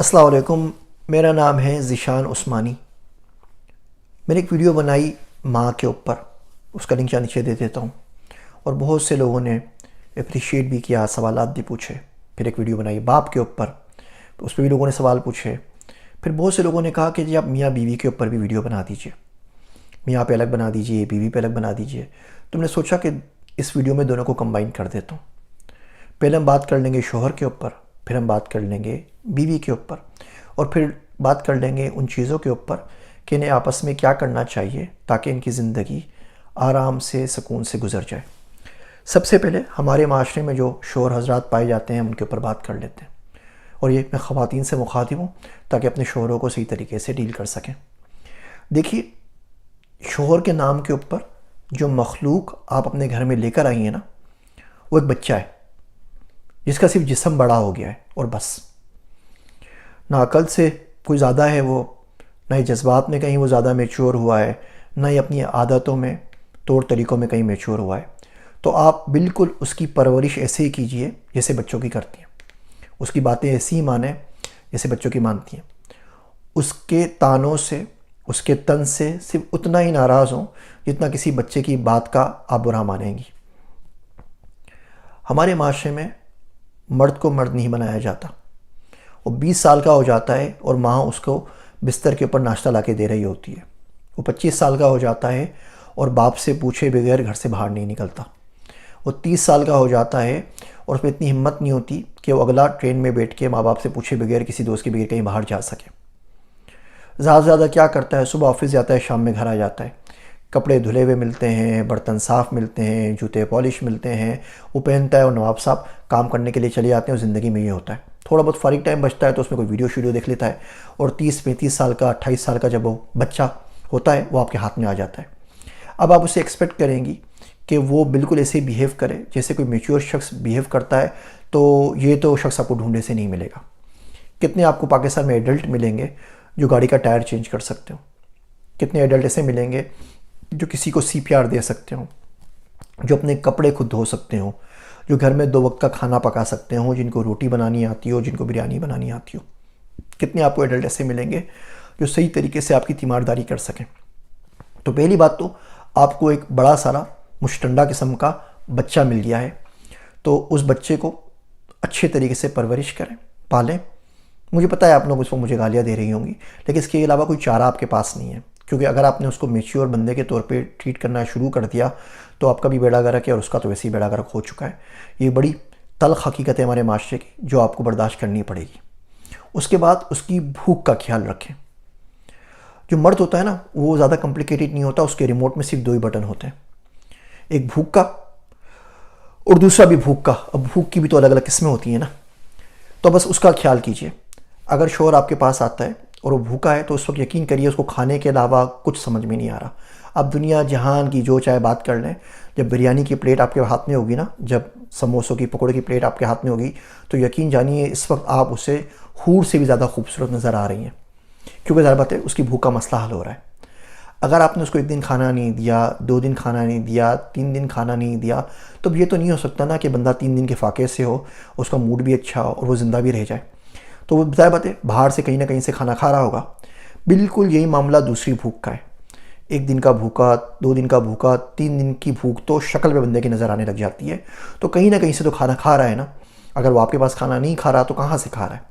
अस्सलाम वालेकुम। मेरा नाम है ज़ीशान उस्मानी। मैंने एक वीडियो बनाई माँ के ऊपर, उसका लिंक यहाँ नीचे दे देता हूँ। और बहुत से लोगों ने अप्रिशिएट भी किया, सवालात भी पूछे। फिर एक वीडियो बनाई बाप के ऊपर, तो उस पर भी लोगों ने सवाल पूछे। फिर बहुत से लोगों ने कहा कि जी आप मियाँ बीवी के ऊपर भी वीडियो बना दीजिए, मियाँ पे अलग बना दीजिए, बीवी पे अलग बना दीजिए। तो मैंने सोचा कि इस वीडियो में दोनों को कंबाइन कर देता हूँ। पहले हम बात कर लेंगे शोहर के ऊपर, फिर हम बात कर लेंगे बीवी के ऊपर, और फिर बात कर लेंगे उन चीज़ों के ऊपर कि इन्हें आपस में क्या करना चाहिए ताकि इनकी ज़िंदगी आराम से सुकून से गुजर जाए। सबसे पहले हमारे माशरे में जो शोहर हजरात पाए जाते हैं उनके ऊपर बात कर लेते हैं, और ये मैं ख़वातीन से मुखातिब हूँ ताकि अपने शोहरों को सही तरीके से डील कर सकें। देखिए, शोहर के नाम के ऊपर जो मखलूक आप अपने घर में लेकर आई हैं ना, वो एक बच्चा है जिसका सिर्फ जिस्म बड़ा हो गया है और बस। ना अकल से कोई ज़्यादा है वो, ना ही जज्बात में कहीं वो ज़्यादा मैच्योर हुआ है, ना ही अपनी आदतों में तौर तरीक़ों में कहीं मैच्योर हुआ है। तो आप बिल्कुल उसकी परवरिश ऐसे ही कीजिए जैसे बच्चों की करती हैं, उसकी बातें ऐसी ही माने जैसे बच्चों की मानती हैं। उसके तानों से, उसके तन से सिर्फ उतना ही नाराज़ हों जितना किसी बच्चे की बात का आप बुरा मानेंगी। हमारे माशरे में मर्द को मर्द नहीं बनाया जाता। वो 20 साल का हो जाता है और माँ उसको बिस्तर के ऊपर नाश्ता ला के दे रही होती है। वो 25 साल का हो जाता है और बाप से पूछे बगैर घर से बाहर नहीं निकलता। वो 30 साल का हो जाता है और उसमें इतनी हिम्मत नहीं होती कि वो अगला ट्रेन में बैठ के माँ बाप से पूछे बगैर, किसी दोस्त के बगैर कहीं बाहर जा सके। ज़्यादा से ज़्यादा क्या करता है, सुबह ऑफिस जाता है, शाम में घर आ जाता है, कपड़े धुले हुए मिलते हैं, बर्तन साफ़ मिलते हैं, जूते पॉलिश मिलते हैं, वो पहनता है और नवाब साहब काम करने के लिए चले जाते हैं। और ज़िंदगी में ये होता है, थोड़ा बहुत फारिग टाइम बचता है तो उसमें कोई वीडियो देख लेता है, और 30-35 साल का, 28 साल का जब वो बच्चा होता है वो आपके हाथ में आ जाता है। अब आप उसे एक्सपेक्ट करेंगी कि वो बिल्कुल ऐसे बिहेव करे जैसे कोई मैच्योर शख्स बिहेव करता है, तो ये तो शख्स आपको ढूंढे से नहीं मिलेगा। कितने आपको पाकिस्तान में एडल्ट मिलेंगे जो गाड़ी का टायर चेंज कर सकते हो? कितने एडल्ट ऐसे मिलेंगे जो किसी को CPR दे सकते हो, जो अपने कपड़े खुद धो सकते हो, जो घर में 2 वक्त का खाना पका सकते हो, जिनको रोटी बनानी आती हो, जिनको बिरयानी बनानी आती हो? कितने आपको एडल्ट ऐसे मिलेंगे जो सही तरीके से आपकी तीमारदारी कर सकें? तो पहली बात तो आपको एक बड़ा सारा मुश्तंडा किस्म का बच्चा मिल गया है, तो उस बच्चे को अच्छे तरीके से परवरिश करें, पालें। मुझे पता है आप लोग उसको मुझे गालियाँ दे रही होंगी, लेकिन इसके अलावा कोई चारा आपके पास नहीं है, क्योंकि अगर आपने उसको मैच्योर बंदे के तौर पे ट्रीट करना शुरू कर दिया तो आपका भी बेड़ा गर्क है और उसका तो वैसे ही बेड़ा गर्क हो चुका है। ये बड़ी तल्ख हकीकत है हमारे माशरे की, जो आपको बर्दाश्त करनी पड़ेगी। उसके बाद उसकी भूख का ख्याल रखें। जो मर्द होता है ना, वो ज़्यादा कॉम्प्लिकेटेड नहीं होता, उसके रिमोट में सिर्फ 2 ही बटन होते हैं, एक भूख का और दूसरा भी भूख का। अब भूख की भी तो अलग अलग किस्में होती हैं ना, तो बस उसका ख्याल कीजिए। अगर शोहर आपके पास आता है और वो भूखा है तो उस वक्त यकीन करिए उसको खाने के अलावा कुछ समझ में नहीं आ रहा। अब दुनिया जहान की जो चाहे बात कर लें, जब बिरयानी की प्लेट आपके हाथ में होगी ना, जब समोसों की, पकौड़े की प्लेट आपके हाथ में होगी, तो यकीन जानिए इस वक्त आप उसे हूर से भी ज़्यादा खूबसूरत नज़र आ रही हैं, क्योंकि ज़ाहिर बात है उसकी भूख का मसला हल हो रहा है। अगर आपने उसको 1 दिन खाना नहीं दिया, 2 दिन खाना नहीं दिया, 3 दिन खाना नहीं दिया, तो ये तो नहीं हो सकता ना कि बंदा 3 दिन के फाके से हो, उसका मूड भी अच्छा हो और वो ज़िंदा भी रह जाए। तो वो ज़ाहिर बात है बाहर से कहीं ना कहीं से खाना खा रहा होगा। बिल्कुल यही मामला दूसरी भूख का है। 1 दिन का भूखा, 2 दिन का भूखा, 3 दिन की भूख तो शक्ल पे बंदे की नज़र आने लग जाती है। तो कहीं ना कहीं से तो खाना खा रहा है ना। अगर वो आपके पास खाना नहीं खा रहा तो कहाँ से खा रहा है?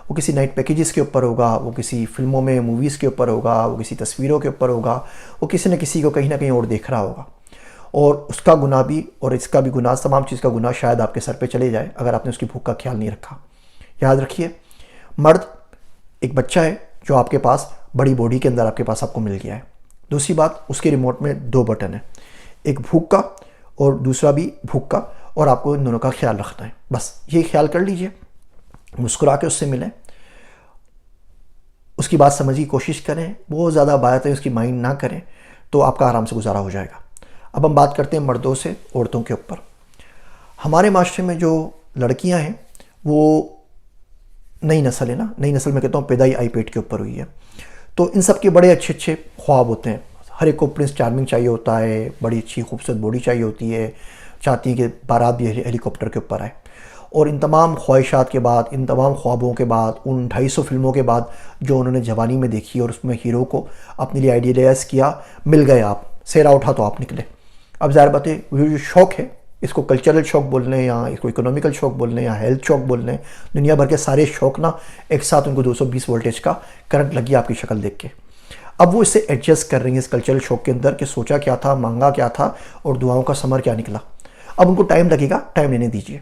वो किसी नाइट पैकेजेस के ऊपर होगा, वो किसी फिल्मों में, मूवीज़ के ऊपर होगा, वो किसी तस्वीरों के ऊपर होगा, वो किसी न किसी को कहीं ना कहीं और देख रहा होगा। और उसका गुनाह भी और इसका भी गुनाह, तमाम चीज़ का गुनाह शायद आपके सर पे चले जाए अगर आपने उसकी भूख का ख्याल नहीं रखा। याद रखिए, मर्द एक बच्चा है जो आपके पास बड़ी बॉडी के अंदर आपके पास आपको मिल गया है। दूसरी बात, उसके रिमोट में 2 बटन है, एक भूख का और दूसरा भी भूख का, और आपको इन दोनों का ख्याल रखना है। बस ये ख्याल कर लीजिए, मुस्कुरा के उससे मिलें, उसकी बात समझने की कोशिश करें, बहुत ज़्यादा बातें उसकी माइंड ना करें, तो आपका आराम से गुजारा हो जाएगा। अब हम बात करते हैं मर्दों से औरतों के ऊपर। हमारे माशरे में जो लड़कियां हैं वो नई नस्ल है ना, नई नस्ल में कहता हूँ पैदाई आई पेट के ऊपर हुई है, तो इन सब के बड़े अच्छे अच्छे ख्वाब होते हैं। हर एक को प्रिंस चार्मिंग चाहिए होता है, बड़ी अच्छी खूबसूरत बॉडी चाहिए होती है, चाहती है कि बारात भी हेलीकॉप्टर के ऊपर आए। और इन तमाम ख्वाहिशात के बाद, इन तमाम ख्वाबों के बाद, उन 250 फिल्मों के बाद जो उन्होंने जवानी में देखी और उसमें हीरो को अपने लिए आइडियलाइज़ किया, मिल गए आप, सेहरा उठा तो आप निकले। अब ज़ाहिर बात है जो शौक़ है, इसको कल्चरल शौक़ बोल लें या इसको इकोनॉमिकल शौक़ बोल लें या हेल्थ शौक़ बोल लें, दुनिया भर के सारे शौक़ ना एक साथ उनको 220 वोल्टेज का करंट लग गया आपकी शक्ल देख के। अब वो इससे एडजस्ट कर रही हैं इस कल्चरल शौक़ के अंदर कि सोचा क्या था, मांगा क्या था और दुआओं का समर क्या निकला। अब उनको टाइम लगेगा, टाइम लेने दीजिए।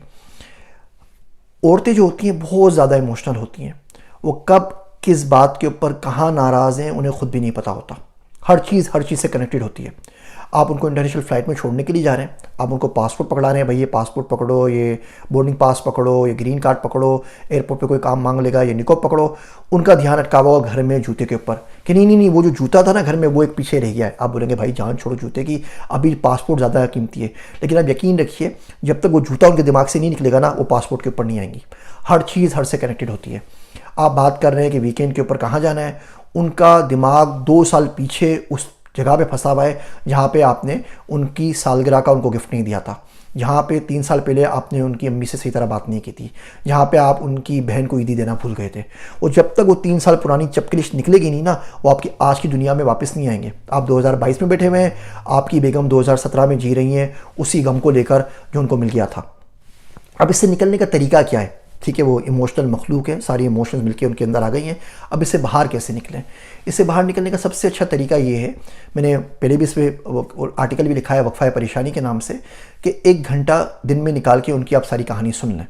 औरतें जो होती हैं बहुत ज़्यादा इमोशनल होती हैं, वो कब किस बात के ऊपर कहाँ नाराज़ हैं उन्हें खुद भी नहीं पता होता। हर चीज़ से कनेक्टेड होती है। आप उनको इंटरनेशनल फ़्लाइट में छोड़ने के लिए जा रहे हैं, आप उनको पासपोर्ट पकड़ा रहे हैं, भाई ये पासपोर्ट पकड़ो, ये बोर्डिंग पास पकड़ो, ये ग्रीन कार्ड पकड़ो, एयरपोर्ट पे कोई काम मांग लेगा, ये निकोप पकड़ो। उनका ध्यान अटका हुआ घर में जूते के ऊपर कि नहीं वो जो जूता था ना घर में वो एक पीछे रह गया है। आप बोलेंगे भाई जान छोड़ो जूते की, अभी पासपोर्ट ज़्यादा कीमती है। लेकिन आप यकीन रखिए जब तक वो जूता उनके दिमाग से नहीं निकलेगा ना, वो पासपोर्ट के ऊपर नहीं आएंगी। हर चीज़ हर से कनेक्टेड होती है। आप बात कर रहे हैं कि वीकेंड के ऊपर कहाँ जाना है, उनका दिमाग 2 साल पीछे उस जगह पे फंसा हुआ है जहाँ पे आपने उनकी सालगिरह का उनको गिफ्ट नहीं दिया था, जहाँ पे 3 साल पहले आपने उनकी अम्मी से सही तरह बात नहीं की थी, जहाँ पे आप उनकी बहन को ईदी देना भूल गए थे। और जब तक वो 3 साल पुरानी चपकलिश निकलेगी नहीं ना, वो आपकी आज की दुनिया में वापस नहीं आएंगे। आप 2022 में बैठे हुए हैं, आपकी बेगम 2017 में जी रही हैं उसी गम को लेकर जो उनको मिल गया था। अब इससे निकलने का तरीका क्या है? ठीक है, वो इमोशनल मखलूक है, सारी इमोशंस मिलके उनके अंदर आ गई हैं। अब इससे बाहर कैसे निकलें? इससे बाहर निकलने का सबसे अच्छा तरीका ये है, मैंने पहले भी इस पर आर्टिकल भी लिखा है वक्फा परेशानी के नाम से, कि 1 घंटा दिन में निकाल के उनकी आप सारी कहानी सुन लें।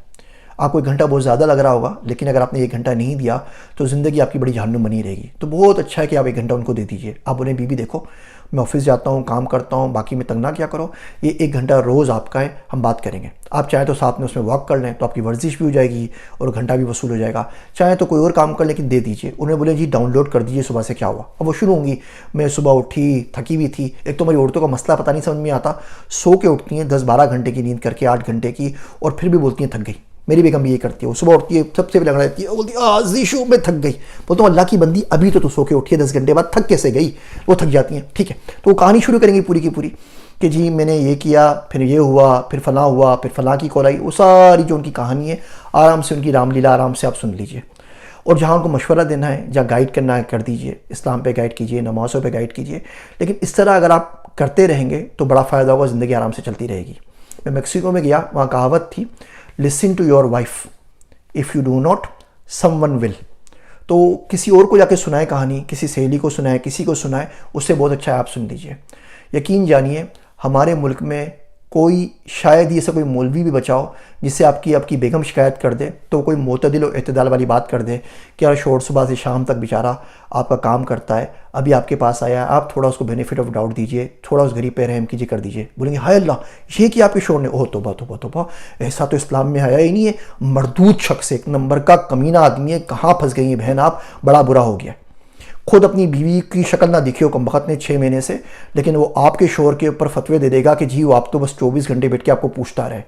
आपको 1 घंटा बहुत ज़्यादा लग रहा होगा, लेकिन अगर आपने 1 घंटा नहीं दिया तो ज़िंदगी आपकी बड़ी जहन्नुम बनी रहेगी। तो बहुत अच्छा है कि आप 1 घंटा उनको दे दीजिए। आप बोलें बीबी देखो मैं ऑफिस जाता हूँ, काम करता हूँ, बाकी में तंग ना क्या करो, ये 1 घंटा रोज़ आपका है, हम बात करेंगे। आप चाहें तो साथ में उसमें वॉक कर लें तो आपकी वर्जिश भी हो जाएगी और घंटा भी वसूल हो जाएगा। चाहे तो कोई और काम कर, लेकिन दे दीजिए। उन्हें बोले जी डाउनलोड कर दीजिए सुबह से क्या हुआ। अब वो शुरू होंगी, मैं सुबह उठी थकी हुई थी। एक तो हमारी औरतों का मसला पता नहीं समझ में आता, सो के उठती हैं 10-12 घंटे की नींद करके, 8 घंटे की, और फिर भी बोलती हैं थक गई। मेरी बेगम भी ये करती है, वो सुबह उठती है सबसे पहले रहती है, बोलती है जीशु मैं थक गई। बोलता हूँ अल्लाह की बंदी अभी तो तू सो के उठी है, 10 घंटे बाद थक कैसे गई? वो थक जाती हैं। ठीक है, तो वो कहानी शुरू करेंगी पूरी की पूरी कि जी मैंने ये किया, फिर ये हुआ, फिर फलां हुआ, फिर फलां की कॉल आई। वो सारी जो उनकी कहानी है आराम से, उनकी रामलीला आराम से आप सुन लीजिए। और जहाँ उनको मशवरा देना है, जहाँ गाइड करना है कर दीजिए, इस्लाम पे गाइड कीजिए, नमाज़ों पे गाइड कीजिए। लेकिन इस तरह अगर आप करते रहेंगे तो बड़ा फ़ायदा होगा, ज़िंदगी आराम से चलती रहेगी। मैं मैक्सिको में गया, वहाँ कहावत थी, listen to your wife, if you do not someone will. तो किसी और को जाके सुनाए कहानी, किसी सहेली को सुनाए, किसी को सुनाए, उससे बहुत अच्छा है आप सुन लीजिए। यकीन जानिए हमारे मुल्क में कोई शायद ही ऐसा कोई मौलवी भी बचाओ जिससे आपकी बेगम शिकायत कर दे तो कोई मोतदिल और एतदाल वाली बात कर दे कि यार शोर सुबह से शाम तक बेचारा आपका काम करता है, अभी आपके पास आया है, आप थोड़ा उसको बेनिफिट ऑफ डाउट दीजिए, थोड़ा उस गरीब पे रहम कीजिए, कर दीजिए। बोलेंगे हाय अल्लाह ये कि आपके शोर ने, ओह तोबा तोबा तोबा, ऐसा तो इस्लाम में आया ही नहीं है। मरदूद शख्स, एक नंबर का कमीना आदमी है, कहाँ फंस गई है बहन आप, बड़ा बुरा हो गया। खुद अपनी बीवी की शक्ल ना दिखी हो कमबख्त ने 6 महीने से, लेकिन वो आपके शोर के ऊपर फतवे दे देगा कि जी वो आप तो बस 24 घंटे बैठ के आपको पूछता रहे।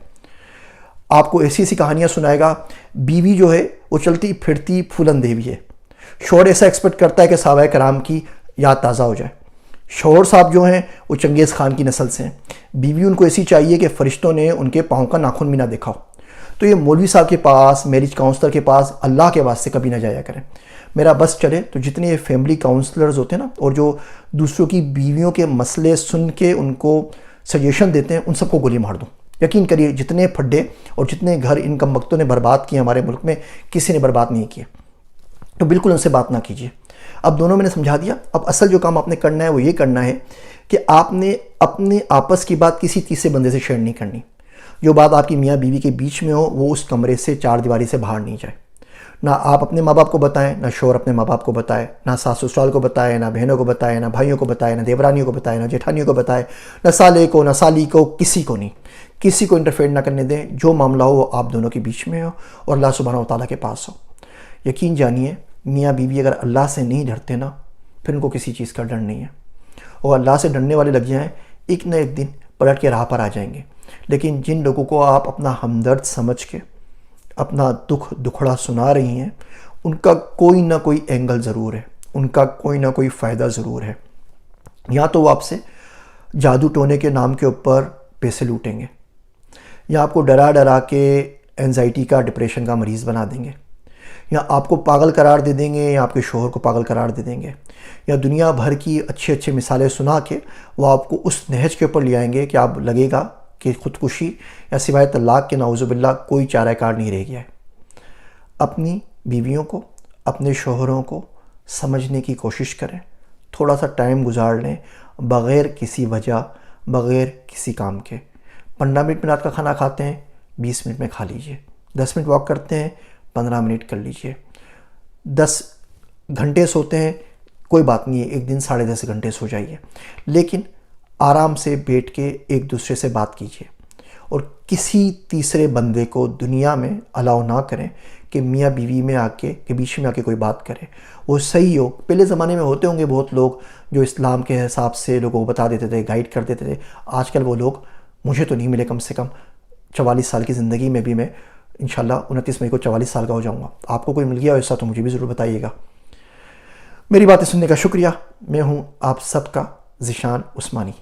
आपको ऐसी ऐसी कहानियाँ सुनाएगा। बीवी जो है वो चलती फिरती फूलन देवी है। शोर ऐसा एक्सपेक्ट करता है कि साहबा कराम की याद ताज़ा हो जाए। शोहर साहब जो हैं वो चंगेज़ खान की नस्ल से हैं। बीवी उनको ऐसी चाहिए कि फ़रिश्तों ने उनके पाँव का नाखून भी ना देखा हो। तो ये मौलवी साहब के पास, मैरिज काउंसलर के पास अल्लाह के वास्ते कभी ना जाया करें। मेरा बस चले तो जितने फैमिली काउंसलर्स होते हैं ना, और जो दूसरों की बीवियों के मसले सुन के उनको सजेशन देते हैं, उन सबको गोली मार दो। यकीन करिए जितने फड्डे और जितने घर इन कम वक्तों ने बर्बाद किए हमारे मुल्क में, किसी ने बर्बाद नहीं किए। तो बिल्कुल उनसे बात ना कीजिए। अब दोनों मैंने समझा दिया। अब असल जो काम आपने करना है वो ये करना है कि आपने अपने आपस की बात किसी तीसरे बंदे से शेयर नहीं करनी। जो बात आपकी मियाँ बीवी के बीच में हो वो उस कमरे से, 4 दीवारी से बाहर नहीं जाए। ना आप अपने माँ बाप को बताएं, ना शोहर अपने माँ बाप को बताए, ना सास ससुराल को बताए, ना बहनों को बताए, ना भाइयों को बताए, ना देवरानियों को बताए, ना जेठानियों को बताए, ना साले को, ना साली को, किसी को नहीं। किसी को इंटरफेयर ना करने दें। जो मामला हो वो आप दोनों के बीच में हो और अल्लाह सुब्हानहू व तआला के पास हो। यकीन जानिए मियाँ बीवी अगर अल्लाह से नहीं डरते ना, फिर उनको किसी चीज़ का डर नहीं है। और अल्लाह से डरने वाले लग जाएँ, एक न एक दिन पलट के राह पर आ जाएंगे। लेकिन जिन लोगों को आप अपना हमदर्द समझ के अपना दुख दुखड़ा सुना रही हैं, उनका कोई ना कोई एंगल ज़रूर है, उनका कोई ना कोई फ़ायदा ज़रूर है। या तो वो आपसे जादू टोने के नाम के ऊपर पैसे लूटेंगे, या आपको डरा डरा के एंजाइटी का, डिप्रेशन का मरीज़ बना देंगे, या आपको पागल करार दे देंगे, या आपके शोहर को पागल करार दे देंगे, या दुनिया भर की अच्छी अच्छी मिसालें सुना के वो आपको उस नहज के ऊपर ले आएंगे कि आप लगेगा कि ख़ुदकुशी या सिवाय तलाक के नाउज़ुबिल्लाह कोई चाराकार नहीं रह गया है। अपनी बीवियों को, अपने शोहरों को समझने की कोशिश करें, थोड़ा सा टाइम गुजार लें, बग़ैर किसी वजह, बग़ैर किसी काम के। 15 मिनट में रात का खाना खाते हैं, 20 मिनट में खा लीजिए। 10 मिनट वॉक करते हैं, 15 मिनट कर लीजिए। 10 घंटे सोते हैं, कोई बात नहीं है, एक दिन 10.5 घंटे सो जाइए, लेकिन आराम से बैठ के एक दूसरे से बात कीजिए और किसी तीसरे बंदे को दुनिया में अलाउ ना करें कि मियाँ बीवी में आके के बीच में आके कोई बात करे। वो सही हो, पहले ज़माने में होते होंगे बहुत लोग जो इस्लाम के हिसाब से लोगों को बता देते थे, गाइड कर देते थे। आजकल वो लोग मुझे तो नहीं मिले, कम से कम 44 साल की ज़िंदगी में भी मैं इंशाल्लाह 29 मई को 44 साल का हो जाऊँगा। आपको कोई मिल गया ऐसा तो मुझे भी ज़रूर बताइएगा। मेरी बातें सुनने का शुक्रिया। मैं हूँ आप सबका ज़ीशान उस्मानी।